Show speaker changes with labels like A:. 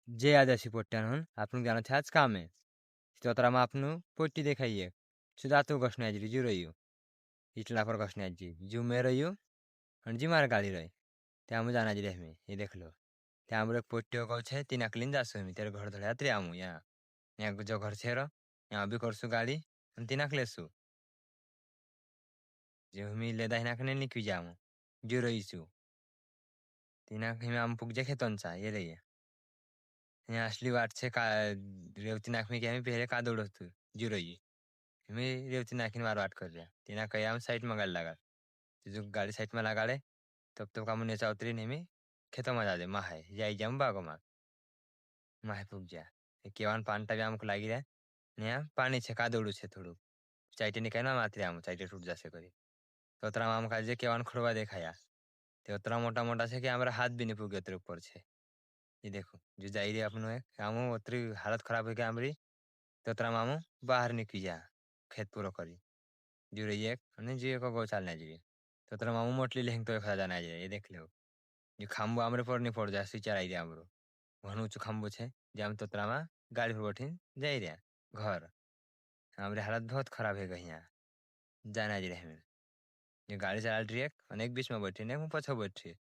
A: जे आदिवासी पोट्ट्यानं आपण जाणं ह्याच काम आहे. तोतरामा आपनु पोट्टी देखाइए सुदातो गस्ने आजरी जुरइयो इटला पर गस्ने आजी जू में रहियो और जी मार गाड़ी रही त्यामु जाना जी रहमे ये देख लो त्यामुळे पोट्टियो कौ छे तीन अकलिन जासो मी तेरे घर धड़े आत्री आमु यहाँ यहाँ जो घर छे रो यहाँ भी करसु गाड़ी हम तीन अकलेसु जो मी लेदा हिना कने निकवी जामु जुरइसु तीन हिमे आम पुग जे खेतोंचा ये रही यहाँ असली वाट छे का रेवती नाक में क्या पहले का दौड़ो तू जुरई मी रेवती नाखिन मार वाट कर रहा तीना कहीं हम साइड में गाड़ी लगा जो गाड़ी साइड में लगाड़े तब तो कामु नेचा उतरी नहीं मी खेतों में जा दे माहे जाई जाम बागो माहे पुग जा केवान पानटा भी आमको लागी रहे ने पानी छे का दौड़ू छे थोड़ू चाइटे निकाय ना मातरी आम चाइटे टूट जासे करी तो उतरा आम का जे केवान खड़वा देखाया ते उतरा मोटा मोटा छे कि हमारा हाथ भी नहीं पुगे उतरे ऊपर छे ये देखो जो जाई रे अपनो है कामो उतरी हालत खराब हो गया हमारी तो उतरा मामू बाहर निकली जा खेत पूरा करी जो रही एक અને જે એક ગૌશાલ ના જઈએ તો તારા મામુ મોટલી લેંગ તો ખરા ના જાય એ દેખ લો જે ખાંબો આમરે પર ની પડ જાય સિચાર આવી રહ્યા આમરો ઘણું ઊંચું ખાંબો છે જે આમ તો તરામાં ગાડી પર बैठीन जाई રહ્યા घर हमारी हालत बहुत खराब है कहीं यहाँ जाना जी रहे ये गाड़ी चला रही है और एक बीच में बैठी नहीं मैं पछो बैठी